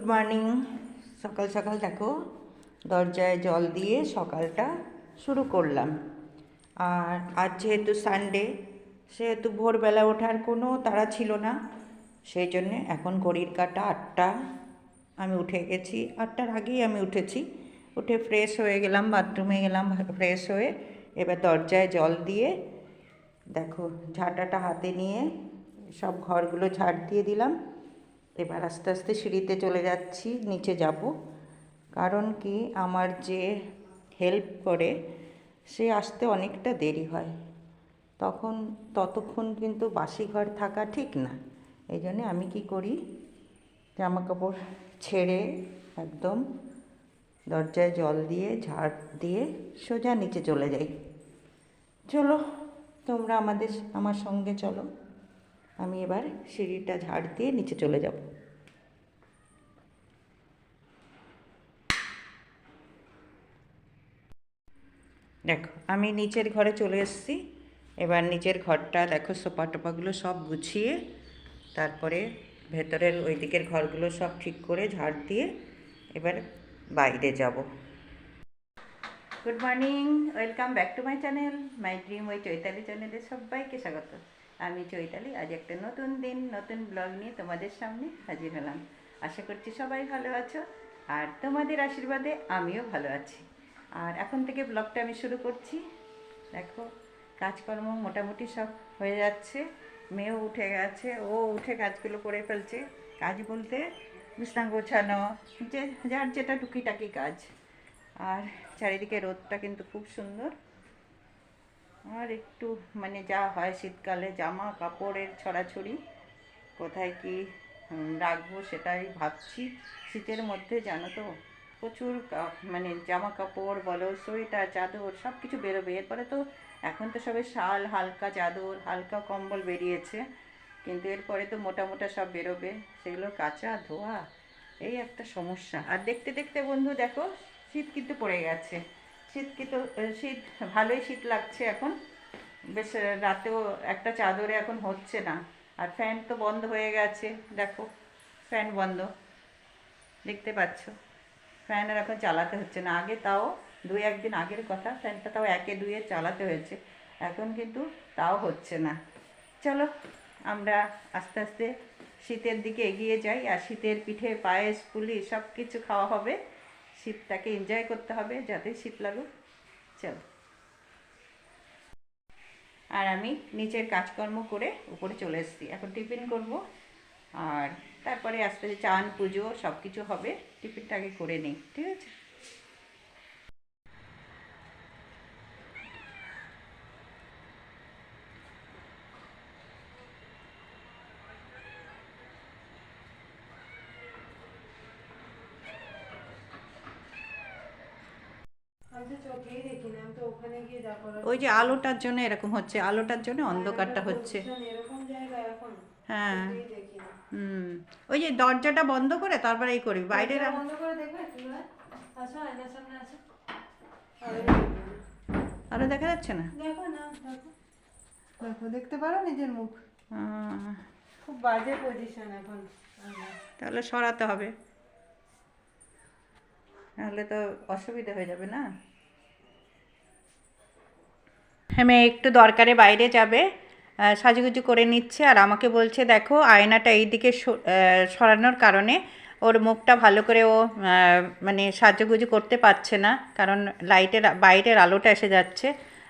Morning. সকাল সকাল দেখো দরজায় জল দিয়ে সকালটা শুরু করলাম। আর আজ যেহেতু সানডে, সেহেতু ভোরবেলা ওঠার কোনো তাড়া ছিল না, সেই জন্যে এখন ঘড়ির কাঁটা 8টা। আমি উঠে গেছি, 8টার আগেই আমি উঠেছি। উঠে ফ্রেশ হয়ে গেলাম, বাথরুমে গেলাম, ফ্রেশ হয়ে এবার দরজায় জল দিয়ে দেখো ঝাঁটাটা হাতে নিয়ে সব ঘরগুলো ঝাড় দিয়ে দিলাম। এবার আস্তে আস্তে সিঁড়িতে চলে যাচ্ছি, নিচে যাব। কারণ কি, আমার যে হেল্প করে সে আসতে অনেকটা দেরি হয়, ততক্ষণ কিন্তু বাসি ঘর থাকা ঠিক না। এই জন্যে আমি কি করি, জামা কাপড় ছেড়ে একদম দরজায় জল দিয়ে ঝাড় দিয়ে সোজা নিচে চলে যাই। চলো তোমরা আমার সঙ্গে চলো। আমি এবার সিঁড়িটা ঝাড় দিয়ে নিচে চলে যাব। দেখো আমি নিচের ঘরে চলে এসেছি। এবার নিচের ঘরটা দেখো, সোফা টোপাগুলো সব গুছিয়ে তারপরে ভেতরের ওই দিকের ঘরগুলো সব ঠিক করে ঝাড় দিয়ে এবার বাইরে যাব। Good morning, welcome back to my channel, my dream ওই চৈতালি চ্যানেলে সবাইকে স্বাগত। আমি চৈতালি, আজ একটা নতুন দিন নতুন ব্লগ নিয়ে তোমাদের সামনে হাজির হলাম। আশা করছি সবাই ভালো আছো, আর তোমাদের আশীর্বাদে আমিও ভালো আছি। আর এখন থেকে ব্লগটা আমি শুরু করছি। দেখো কাজকর্ম মোটামুটি সব হয়ে যাচ্ছে। মেয়েও উঠে গেছে, ও উঠে কাজগুলো করে ফেলছে। কাজ বলতে বিছনা গোছানো, যে যার যেটা টুকিটাকি কাজ। আর চারিদিকে রোদটা কিন্তু খুব সুন্দর। আর একটু মানে যা হয় শীতকালে জামা কাপড়ের ছড়াছড়ি, কোথায় কি রাখবো সেটাই ভাবছি। শীতের মধ্যে জানো তো প্রচুর মানে জামা কাপড় বলো, সোয়েটার চাদর সব কিছু বেরোবে। এরপরে তো এখন তো সবে শাল, হালকা চাদর, হালকা কম্বল বেরিয়েছে, কিন্তু এরপরে তো মোটা মোটা সব বেরোবে, সেগুলো কাচা ধোয়া এই একটা সমস্যা। আর দেখতে দেখতে বন্ধু দেখো শীত কিন্তু পড়ে গেছে। শীত ভালোই শীত লাগছে এখন। বেশ রাতেও একটা চাদরে এখন হচ্ছে না। আর ফ্যান তো বন্ধ হয়ে গেছে, দেখো ফ্যান বন্ধ, দেখতে পাচ্ছ। ফ্যান আর এখন চালাতে হচ্ছে না। আগে তাও 2-1 দিন আগের কথা, ফ্যানটা তাও 1-2 চালাতে হয়েছে, এখন কিন্তু তাও হচ্ছে না। চলো আমরা আস্তে আস্তে শীতের দিকে এগিয়ে যাই। আর শীতের পিঠে পায়েস পুলি সব কিছু খাওয়া হবে। শীতটাকে এনজয় করতে হবে, যাতে শীত লাগুক। চলো। আর আমি নিচের কাজকর্ম করে উপরে চলে এসেছি, এখন টিফিন করব। আর তারপরে আস্তে আস্তে চান পুজো সব কিছু হবে, টিফিনটা আগে করে নিই, ঠিক আছে? ওই যে আলোটার জন্য এরকম হচ্ছে, আলোটার জন্য অন্ধকারটা হচ্ছে। হ্যাঁ। হুম। ওই যে দরজাটা বন্ধ করে তারপরে এই করবি, বাইরের বন্ধ করে দেখবে তুমি। আসো আয়নার সামনে আসো। আলো দেখা যাচ্ছে না। দেখো না, দেখো দেখো, দেখতে পারো নিজের মুখ? আহ, খুব বাজে পজিশন এখন। তাহলে সরাতে হবে, নাহলে তো অসুবিধা হয়ে যাবে না। হ্যাঁ, মেয়ে একটু দরকারে বাইরে যাবে, সাজুগুজু করে নিচ্ছে। আর আমাকে বলছে দেখো আয়নাটা এই দিকে সরানোর কারণে ওর মুখটা ভালো করে ও মানে সাজুগুজু করতে পারছে না, কারণ বাইরের আলোটা এসে যাচ্ছে।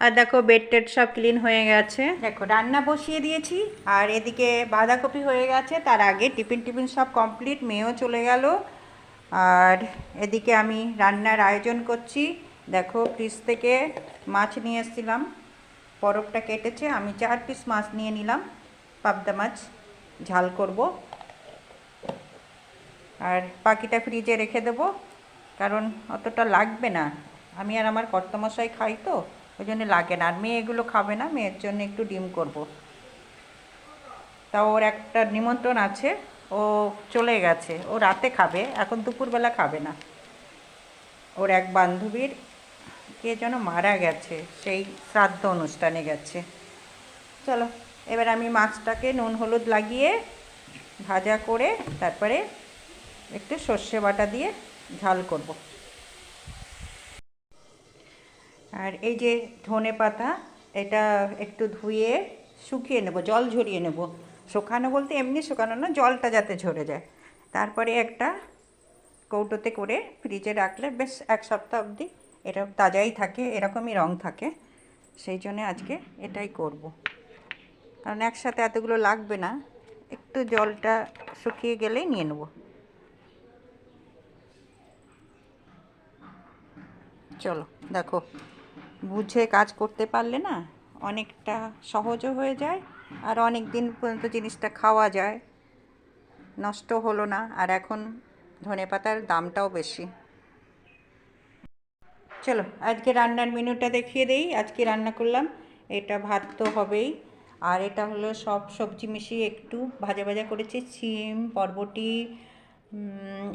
আর দেখো বেড টেড সব ক্লিন হয়ে গেছে, দেখো রান্না বসিয়ে দিয়েছি। আর এদিকে বাঁধাকপি হয়ে গেছে, তার আগে টিফিন সব কমপ্লিট, মেয়েও চলে গেল। আর এদিকে আমি রান্নার আয়োজন করছি। দেখো ফ্রিজ থেকে মাছ নিয়ে এসেছিলাম, বরফটা কেটেছে, আমি 4 পিস মাছ নিয়ে নিলাম, পাবদা মাছ ঝাল করব। আর বাকিটা ফ্রিজে রেখে দেবো, কারণ অতটা লাগবে না। আমি আর আমার কর্তামশাই খাই তো, ওই জন্য লাগে না। আর মেয়ে এগুলো খাবে না, মেয়ের জন্য একটু ডিম করব। তা ওর একটা নিমন্ত্রণ আছে, ও চলে গেছে, ও রাতে খাবে, এখন দুপুরবেলা খাবে না। ওর এক বান্ধবীর কে যেন মারা গেছে, সেই শ্রাদ্ধ অনুষ্ঠানে গেছে। চলো এবার আমি মাছটাকে নুন হলুদ লাগিয়ে ভাজা করে তারপরে একটু সর্ষে বাটা দিয়ে ঝাল করব। আর এই যে ধনে পাতা, এটা একটু ধুয়ে শুকিয়ে নেব, জল ঝরিয়ে নেব। শুকানো বলতে এমনি শুকানো না, জলটা যাতে ঝরে যায়। তারপরে একটা কৌটোতে করে ফ্রিজে রাখলে বেশ 1 সপ্তাহ অবধি এটা তাজাই থাকে, এরকমই রং থাকে। সেই জন্যে আজকে এটাই করব। কারণ একসাথে এতগুলো লাগবে না, একটু জলটা শুকিয়ে গেলেই নিয়ে নেব। চলো দেখো, বুঝে কাজ করতে পারলে না অনেকটা সহজও হয়ে যায়, আর অনেক দিন পর্যন্ত জিনিসটা খাওয়া যায়, নষ্ট হলো না। আর এখন ধনেপাতার দামটাও বেশি। চলো আজকে রান্নার মেনুটা দেখিয়ে দেই। আজকে রান্না করলাম, এটা ভাত তো হবেই, আর এটা হলো সব সবজি মিশিয়ে একটু ভাজা ভাজা করেছি, শিম, বরবটি,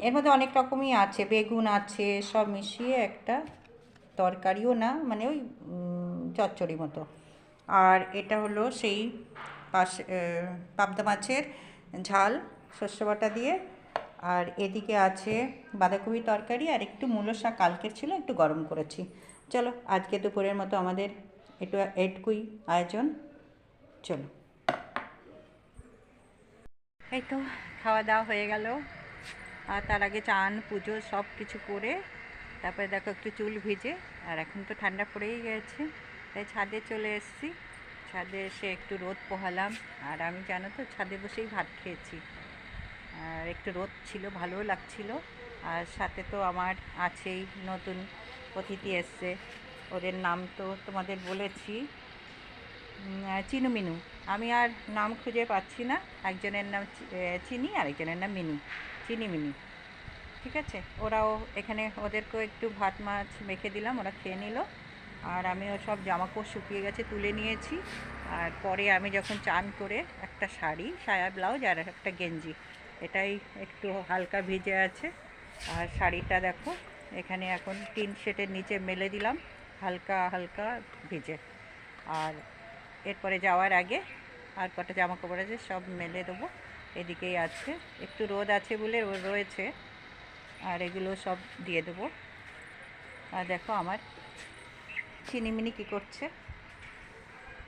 এর মধ্যে অনেক রকমই আছে, বেগুন আছে, সব মিশিয়ে একটা তরকারিও না, মানে ওই চচ্চড়ি মতো। আর এটা হলো সেই পাবদা মাছের ঝাল সর্ষে বাটা দিয়ে। আর এদিকে আছে বাঁধাকপি তরকারি, আর একটু মূলো শাক কালকের ছিল, একটু গরম করেছি। চলো আজকে দুপুরের মতো আমাদের এটুকুই আয়োজন। চলো, এই তো খাওয়া দাওয়া হয়ে গেল। আর তার আগে চান পুজো সব কিছু করে তারপরে দেখো একটু চুল ভিজে, আর এখন তো ঠান্ডা পড়েই গেছে, তাই ছাদে চলে এসেছি। ছাদে এসে একটু রোদ পোহালাম। আর আমি জানো তো ছাদে বসেই ভাত খেয়েছি, আর একটু রোদ ছিল, ভালোও লাগছিল। আর সাথে তো আমার আছেই নতুন অতিথি এসছে, ওদের নাম তো তোমাদের বলেছি, চিনু মিনু। আমি আর নাম খুঁজে পাচ্ছি না, একজনের নাম চিনি আর একজনের নাম মিনি, চিনি মিনি। ঠিক আছে, ওরাও এখানে, ওদেরকেও একটু ভাত মাছ মেখে দিলাম, ওরা খেয়ে নিল। আর আমিও সব জামাকাপড় শুকিয়ে গেছে তুলে নিয়েছি। আর পরে আমি যখন চান করে একটা শাড়ি, সায়া ব্লাউজ আর একটা গেঞ্জি, এটাই একটু হালকা ভিজে আছে। আর শাড়িটা দেখো এখানে এখন টিন শেডের নিচে মেলে দিলাম, হালকা হালকা ভিজে। আর এরপরে যাওয়ার আগে আর কটা জামা কাপড় আছে, সব মেলে দেবো। এদিকেই আছে, একটু রোদ আছে বলে রয়েছে, আর এগুলো সব দিয়ে দেবো। আর দেখো আমার চিনিমিনি কী করছে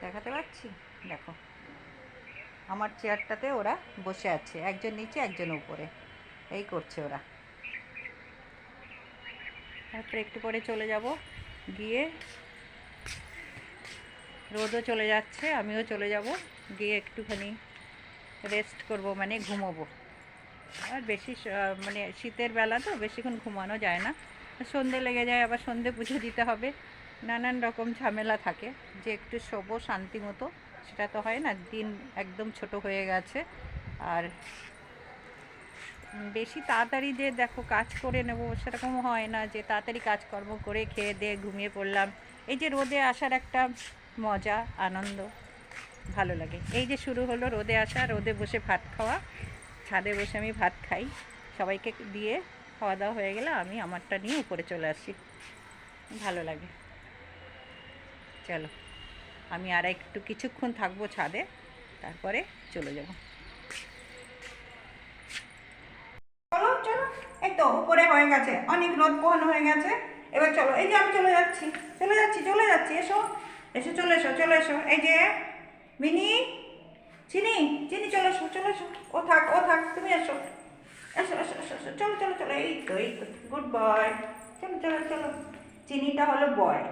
দেখাতে পাচ্ছি, দেখো আমার চেয়ারটাতে ওরা বসে আছে, একজন নিচে একজন উপরে, এই করছে ওরা। তারপরে একটু পরে চলে যাব, গিয়ে রোদও চলে যাচ্ছে, আমিও চলে যাব, গিয়ে একটুখানি রেস্ট করব, মানে ঘুমোবো। আর বেশি মানে শীতের বেলা তো বেশিক্ষণ ঘুমানো যায় না, সন্ধে লেগে যায়, আবার সন্ধে পুজো দিতে হবে, নানান রকম ঝামেলা থাকে। যে একটু শোবো শান্তি মতো, সেটা তো হয় না, দিন একদম ছোট হয়ে গেছে। আর বেশি তাড়াতাড়ি যে দেখো কাজ করে নেব সেরকম হয় না, যে তাড়াতাড়ি কাজকর্ম করে খেয়ে দিয়ে ঘুমিয়ে পড়লাম। এই যে রোদে আসার একটা মজা, আনন্দ, ভালো লাগে। এই যে শুরু হলো রোদে আসা, রোদে বসে ভাত খাওয়া, ছাদে বসে আমি ভাত খাই, সবাইকে দিয়ে খাওয়া দাওয়া হয়ে গেলে আমি আমারটা নিয়ে উপরে চলে আসি, ভালো লাগে। চলো আমি আর একটু কিছুক্ষণ থাকবো ছাদে, তারপরে চলে যাব। চলো চলো, এই তো উপরে হয়ে গেছে, অনেক রোদ পোহানো হয়ে গেছে। এবার চলো, এই যে আমি চলে যাচ্ছি, চলে যাচ্ছি, চলে যাচ্ছি, এসো এসো, চলে এসো, চলে এসো। এই যে মিনি, চিনি, চিনি, চলে এসো, চলে এসো। ও থাক, ও থাক, তুমি এসো, এসো এসো এসো এসো, চলো চলো চলো, এই তো এই তো, গুড বয়। চলো চলো চলো, চিনিটা হলো বয়,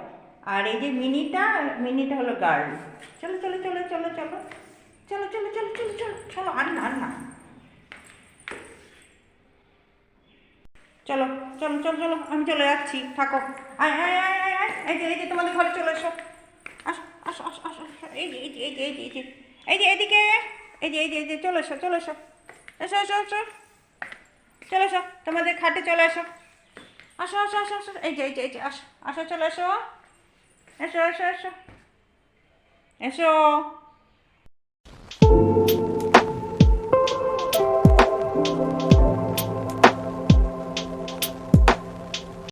আর এই যে মিনিটা, মিনিটা হলো গার্ল। চলো চলো চলো চলো চলো চলো চলো চলো চলো চলো চলো, আর না আর না, চলো চলো চলো চলো, আমি চলে যাচ্ছি, থাকো। আয় আয় আয় আয় আয়, এই যে তোমাদের ঘরে চলে এসো, আসো আসো আসো আসো, এই যে এই যে এই যে এই যে এই যে এই যে এদিকে, এই যে চলে এসো, চলে এসো, এসো এসো এসো, চলে এসো, তোমাদের খাটে চলে এসো, আসো আসো আসো আসো, এই যে আসো আসো, চলে এসো, এসো এসো এসো এসো।